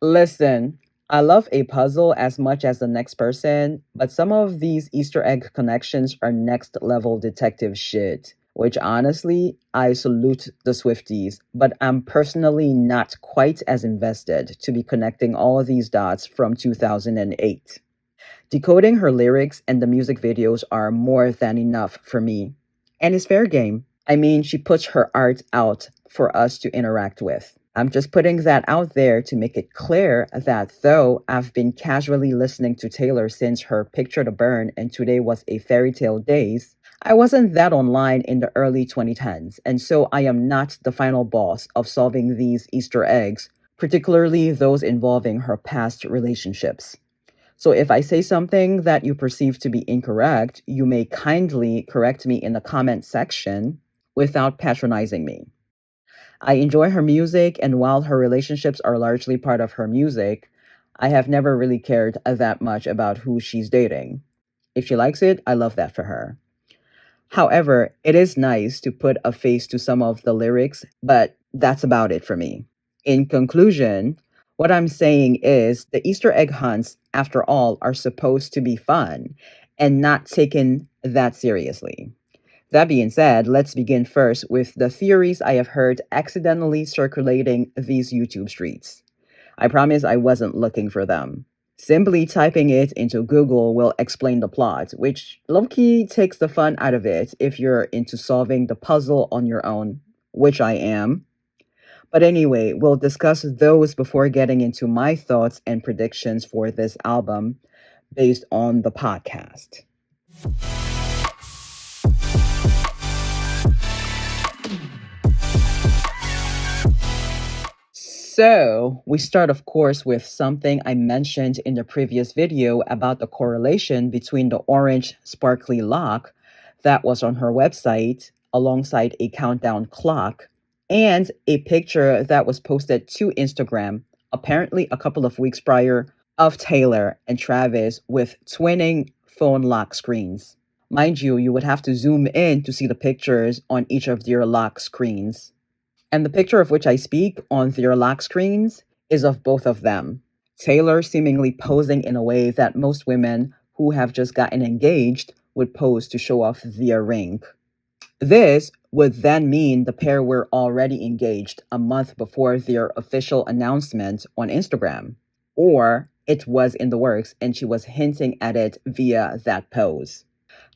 Listen, I love a puzzle as much as the next person, but some of these Easter egg connections are next level detective shit. Which honestly, I salute the Swifties, but I'm personally not quite as invested to be connecting all of these dots from 2008. Decoding her lyrics and the music videos are more than enough for me. And it's fair game. I mean, she puts her art out for us to interact with. I'm just putting that out there to make it clear that though I've been casually listening to Taylor since her Picture to Burn and Today Was a Fairy Tale days, I wasn't that online in the early 2010s, and so I am not the final boss of solving these Easter eggs, particularly those involving her past relationships. So if I say something that you perceive to be incorrect, you may kindly correct me in the comment section without patronizing me. I enjoy her music, and while her relationships are largely part of her music, I have never really cared that much about who she's dating. If she likes it, I love that for her. However, it is nice to put a face to some of the lyrics, but that's about it for me. In conclusion, what I'm saying is the Easter egg hunts, after all, are supposed to be fun and not taken that seriously. That being said, let's begin first with the theories I have heard accidentally circulating these YouTube streets. I promise I wasn't looking for them. Simply typing it into Google will explain the plot, which low-key takes the fun out of it if you're into solving the puzzle on your own, which I am. But anyway, we'll discuss those before getting into my thoughts and predictions for this album based on the podcast. So, we start, of course, with something I mentioned in the previous video about the correlation between the orange sparkly lock that was on her website alongside a countdown clock and a picture that was posted to Instagram, apparently a couple of weeks prior, of Taylor and Travis with twinning phone lock screens. Mind you, you would have to zoom in to see the pictures on each of their lock screens. And the picture of which I speak on their lock screens is of both of them. Taylor seemingly posing in a way that most women who have just gotten engaged would pose to show off their ring. This would then mean the pair were already engaged a month before their official announcement on Instagram. Or it was in the works and she was hinting at it via that pose.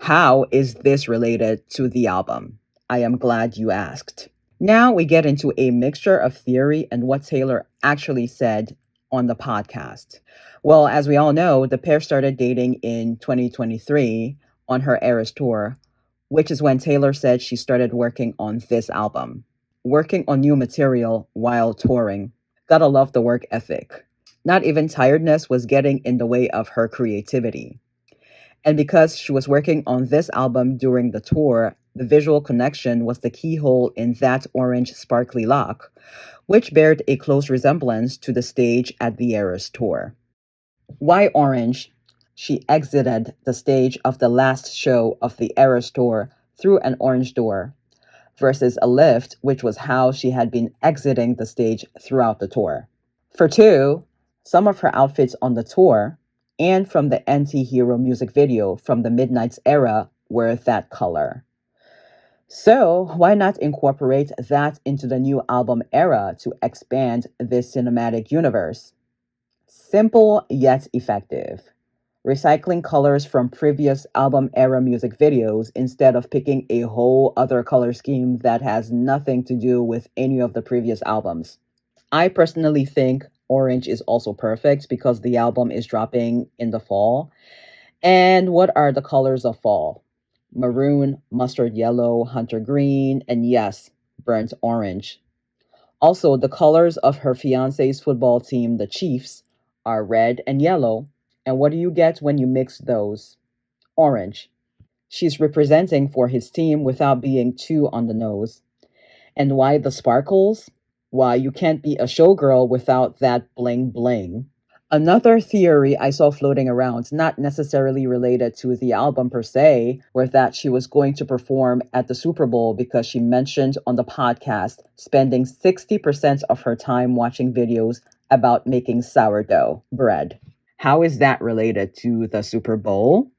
How is this related to the album? I am glad you asked. Now we get into a mixture of theory and what Taylor actually said on the podcast. Well, as we all know, the pair started dating in 2023 on her Eras tour, which is when Taylor said she started working on this album. Working on new material while touring. Gotta love the work ethic. Not even tiredness was getting in the way of her creativity. And because she was working on this album during the tour, the visual connection was the keyhole in that orange sparkly lock, which bared a close resemblance to the stage at the Eras tour. Why orange? She exited the stage of the last show of the Eras tour through an orange door, versus a lift, which was how she had been exiting the stage throughout the tour. For two, some of her outfits on the tour and from the anti-hero music video from the Midnight's era were that color. So, why not incorporate that into the new album era to expand this cinematic universe? Simple yet effective. Recycling colors from previous album era music videos instead of picking a whole other color scheme that has nothing to do with any of the previous albums. I personally think orange is also perfect because the album is dropping in the fall. And what are the colors of fall? Maroon, mustard yellow, hunter green, and yes, burnt orange. Also, the colors of her fiance's football team, the Chiefs, are red and yellow. And what do you get when you mix those? Orange. She's representing for his team without being too on the nose. And why the sparkles? Why, you can't be a showgirl without that bling bling. Another theory I saw floating around, not necessarily related to the album per se, was that she was going to perform at the Super Bowl because she mentioned on the podcast spending 60% of her time watching videos about making sourdough bread. How is that related to the Super Bowl?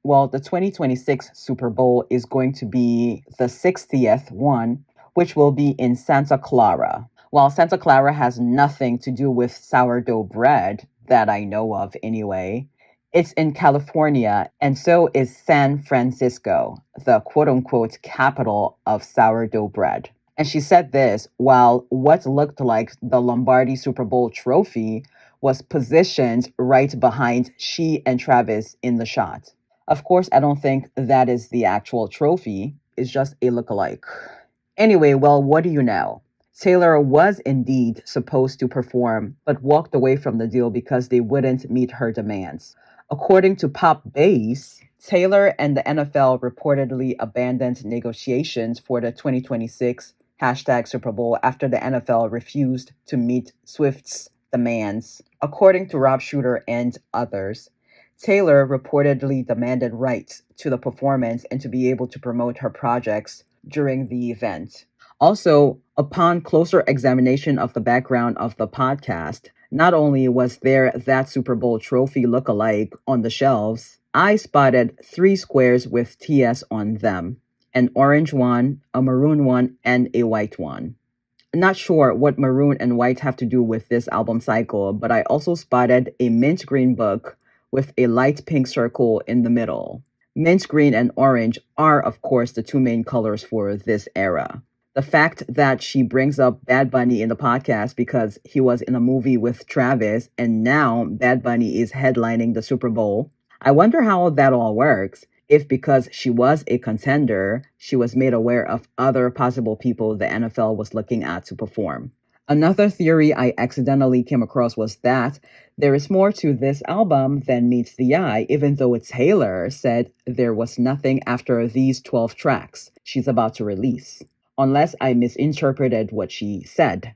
Well, the 2026 Super Bowl is going to be the 60th one, which will be in Santa Clara. While Santa Clara has nothing to do with sourdough bread, that I know of anyway, it's in California, and so is San Francisco, the quote unquote capital of sourdough bread. And she said this while what looked like the Lombardi Super Bowl trophy was positioned right behind she and Travis in the shot. Of course, I don't think that is the actual trophy. It's just a lookalike. Anyway, well, what do you know? Taylor was indeed supposed to perform, but walked away from the deal because they wouldn't meet her demands. According to Pop Base, Taylor and the NFL reportedly abandoned negotiations for the 2026 Super Bowl after the NFL refused to meet Swift's demands. According to Rob Shooter and others, Taylor reportedly demanded rights to the performance and to be able to promote her projects during the event. Also, upon closer examination of the background of the podcast, not only was there that Super Bowl trophy look-alike on the shelves, I spotted 3 squares with TS on them: an orange one, a maroon one, and a white one. Not sure what maroon and white have to do with this album cycle, but I also spotted a mint green book with a light pink circle in the middle. Mint green and orange are, of course, the 2 main colors for this era. The fact that she brings up Bad Bunny in the podcast because he was in a movie with Travis and now Bad Bunny is headlining the Super Bowl. I wonder how that all works. If because she was a contender, she was made aware of other possible people the NFL was looking at to perform. Another theory I accidentally came across was that there is more to this album than meets the eye, even though Taylor said there was nothing after these 12 tracks she's about to release, unless I misinterpreted what she said.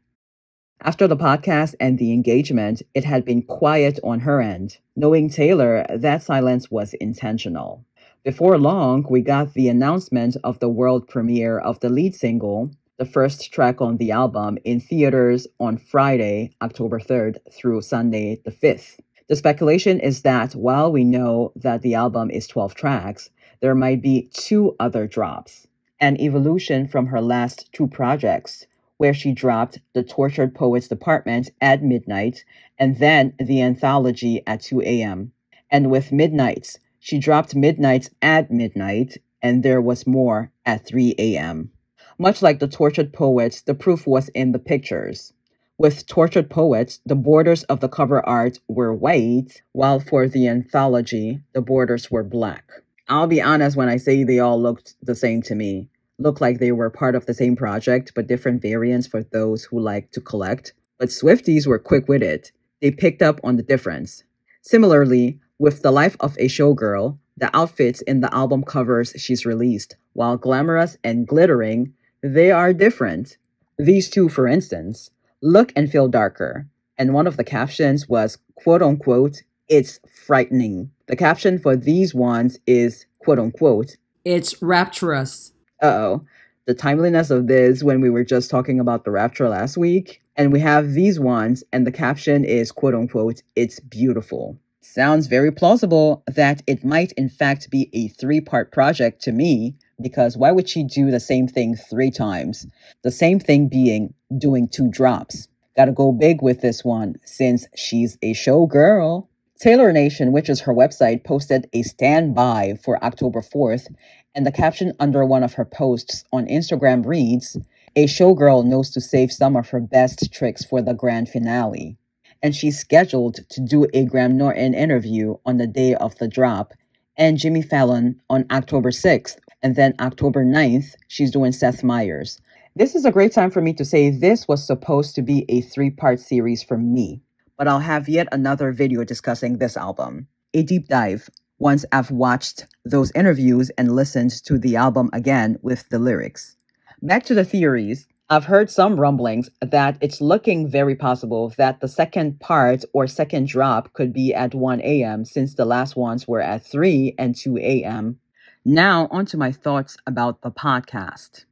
After the podcast and the engagement, it had been quiet on her end. Knowing Taylor, that silence was intentional. Before long, we got the announcement of the world premiere of the lead single, the first track on the album, in theaters on Friday, October 3rd through Sunday, the 5th. The speculation is that while we know that the album is 12 tracks, there might be 2 other drops. An evolution from her last 2 projects, where she dropped the Tortured Poets Department at midnight and then the anthology at 2 a.m. And with Midnights, she dropped Midnights at midnight and there was more at 3 a.m. Much like the Tortured Poets, the proof was in the pictures. With Tortured Poets, the borders of the cover art were white, while for the anthology, the borders were black. I'll be honest when I say they all looked the same to me. Looked like they were part of the same project, but different variants for those who like to collect. But Swifties were quick with it. They picked up on the difference. Similarly, with The Life of a Showgirl, the outfits in the album covers she's released, while glamorous and glittering, they are different. These 2, for instance, look and feel darker, and one of the captions was, quote unquote, "It's frightening." The caption for these ones is, quote unquote, "It's rapturous." Uh-oh. The timeliness of this when we were just talking about the rapture last week, and we have these ones, and the caption is, quote unquote, "It's beautiful." Sounds very plausible that it might in fact be a 3-part project to me, because why would she do the same thing 3 times? The same thing being doing 2 drops. Gotta go big with this one, since she's a showgirl. Taylor Nation, which is her website, posted a standby for October 4th, and the caption under one of her posts on Instagram reads, "A showgirl knows to save some of her best tricks for the grand finale." And she's scheduled to do a Graham Norton interview on the day of the drop, and Jimmy Fallon on October 6th, and then October 9th, she's doing Seth Meyers. This is a great time for me to say this was supposed to be a 3-part series for me, but I'll have yet another video discussing this album, a deep dive, once I've watched those interviews and listened to the album again with the lyrics. Back to the theories. I've heard some rumblings that it's looking very possible that the second part or second drop could be at 1 a.m. since the last ones were at 3 and 2 a.m. Now, on to my thoughts about the podcast.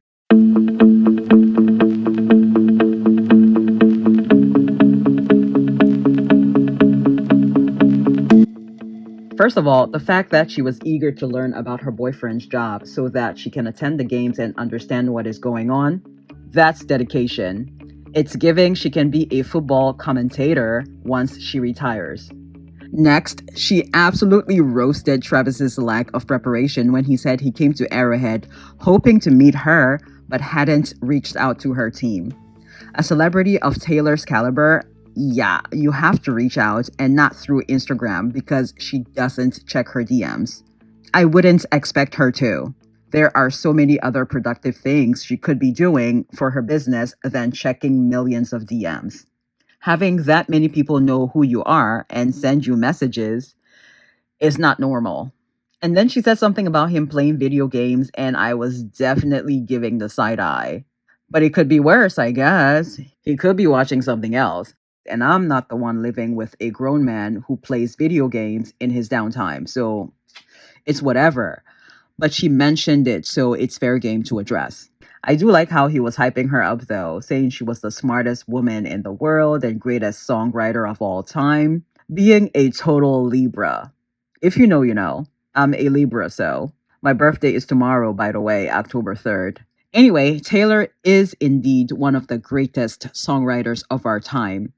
First of all, the fact that she was eager to learn about her boyfriend's job so that she can attend the games and understand what is going on, that's dedication. It's giving she can be a football commentator once she retires. Next, she absolutely roasted Travis's lack of preparation when he said he came to Arrowhead hoping to meet her but hadn't reached out to her team. A celebrity of Taylor's caliber, yeah, you have to reach out and not through Instagram because she doesn't check her DMs. I wouldn't expect her to. There are so many other productive things she could be doing for her business than checking millions of DMs. Having that many people know who you are and send you messages is not normal. And then she said something about him playing video games, and I was definitely giving the side eye. But it could be worse, I guess. He could be watching something else. And I'm not the one living with a grown man who plays video games in his downtime, so it's whatever. But she mentioned it, so it's fair game to address. I do like how he was hyping her up, though, saying she was the smartest woman in the world and greatest songwriter of all time, being a total Libra. If you know, you know. I'm a Libra, so. My birthday is tomorrow, by the way, October 3rd. Anyway, Taylor is indeed one of the greatest songwriters of our time.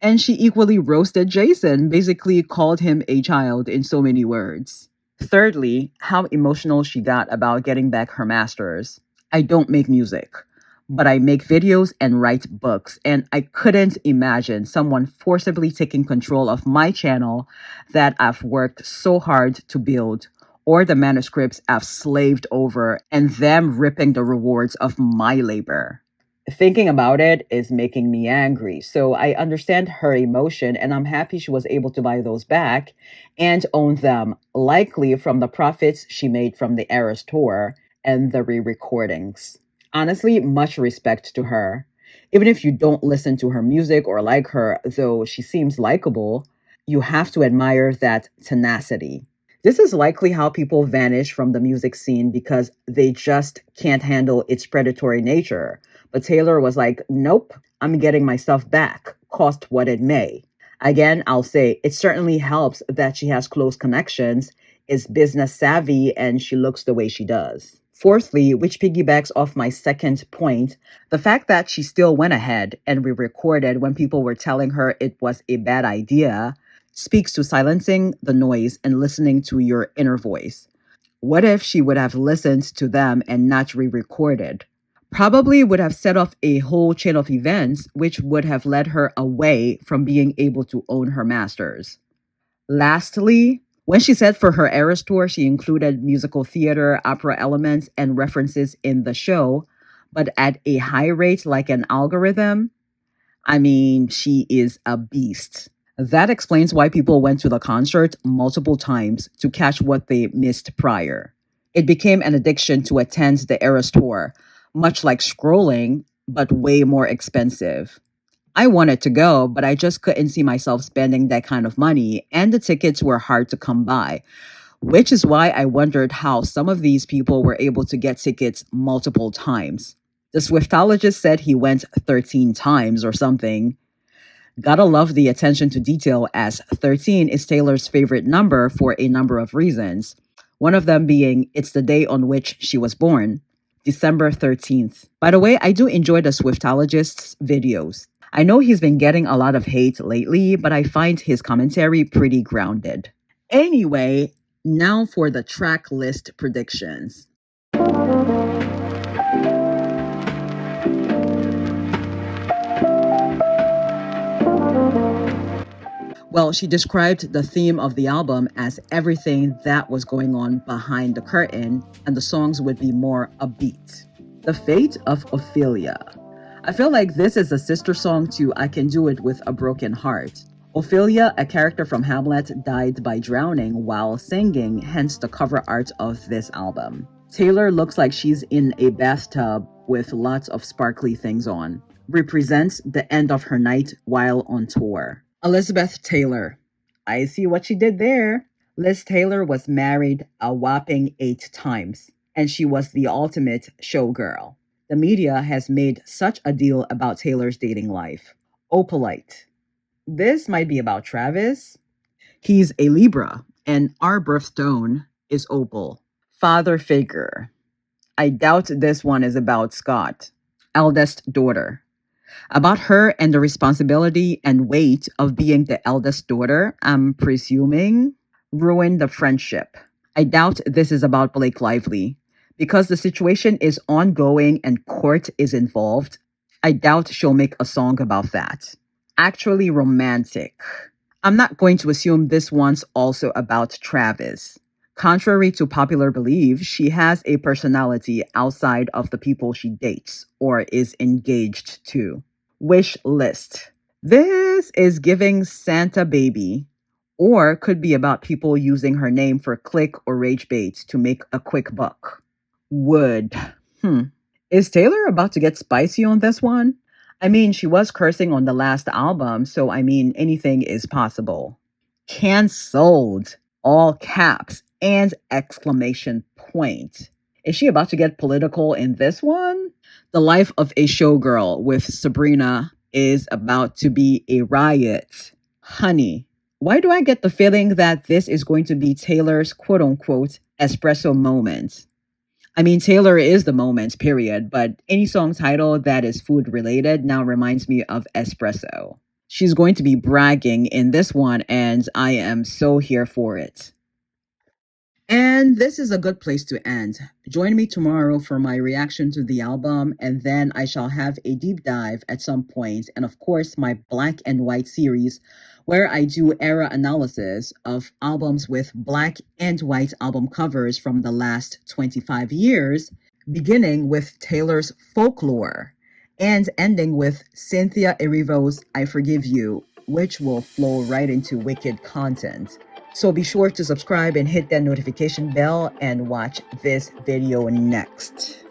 And she equally roasted Jason, basically called him a child in so many words. Thirdly, how emotional she got about getting back her master's. I don't make music, but I make videos and write books, and I couldn't imagine someone forcibly taking control of my channel that I've worked so hard to build, or the manuscripts I've slaved over, and them ripping the rewards of my labor. Thinking about it is making me angry. So I understand her emotion, and I'm happy she was able to buy those back and own them, likely from the profits she made from the Eras tour and the re-recordings. Honestly, much respect to her. Even if you don't listen to her music or like her, though she seems likable, you have to admire that tenacity. This is likely how people vanish from the music scene because they just can't handle its predatory nature. But Taylor was like, nope, I'm getting my stuff back, cost what it may. Again, I'll say it certainly helps that she has close connections, is business savvy, and she looks the way she does. Fourthly, which piggybacks off my second point, the fact that she still went ahead and re-recorded when people were telling her it was a bad idea speaks to silencing the noise and listening to your inner voice. What if she would have listened to them and not re-recorded? Probably would have set off a whole chain of events which would have led her away from being able to own her masters. Lastly, when she said for her Eras tour she included musical theater, opera elements, and references in the show, but at a high rate like an algorithm, I mean, she is a beast. That explains why people went to the concert multiple times to catch what they missed prior. It became an addiction to attend the Eras tour, much like scrolling, but way more expensive. I wanted to go, but I just couldn't see myself spending that kind of money, and the tickets were hard to come by, which is why I wondered how some of these people were able to get tickets multiple times. The Swiftologist said he went 13 times or something. Gotta love the attention to detail, as 13 is Taylor's favorite number for a number of reasons. One of them being it's the day on which she was born, December 13th. By the way, I do enjoy the Swiftologist's videos. I know he's been getting a lot of hate lately, but I find his commentary pretty grounded. Anyway, now for the track list predictions. Well, she described the theme of the album as everything that was going on behind the curtain, and the songs would be more upbeat. The Fate of Ophelia. I feel like this is a sister song to I Can Do It With a Broken Heart. Ophelia, a character from Hamlet, died by drowning while singing, hence the cover art of this album. Taylor looks like she's in a bathtub with lots of sparkly things on. Represents the end of her night while on tour. Elizabeth Taylor. I see what she did there. Liz Taylor was married a whopping 8 times, and she was the ultimate showgirl. The media has made such a deal about Taylor's dating life. Opalite. This might be about Travis. He's a Libra, and our birthstone is opal. Father figure. I doubt this one is about Scott. Eldest daughter. About her and the responsibility and weight of being the eldest daughter, I'm presuming, ruined the friendship. I doubt this is about Blake Lively. Because the situation is ongoing and court is involved, I doubt she'll make a song about that. Actually romantic. I'm not going to assume this one's also about Travis. Contrary to popular belief, she has a personality outside of the people she dates or is engaged to. Wish list. This is giving Santa baby, or could be about people using her name for click or rage bait to make a quick buck. Would. Hmm. Is Taylor about to get spicy on this one? I mean, she was cursing on the last album, so I mean, anything is possible. Cancelled. All caps and exclamation point. Is she about to get political in this one? The life of a showgirl with Sabrina is about to be a riot. Honey, why do I get the feeling that this is going to be Taylor's quote unquote espresso moment? I mean, Taylor is the moment, period, but any song title that is food related now reminds me of espresso. She's going to be bragging in this one, and I am so here for it. And this is a good place to end. Join me tomorrow for my reaction to the album, and then I shall have a deep dive at some point, and of course, my black and white series, where I do era analysis of albums with black and white album covers from the last 25 years, beginning with Taylor's Folklore and ending with Cynthia Erivo's I Forgive You, which will flow right into wicked content. So be sure to subscribe and hit that notification bell and watch this video next.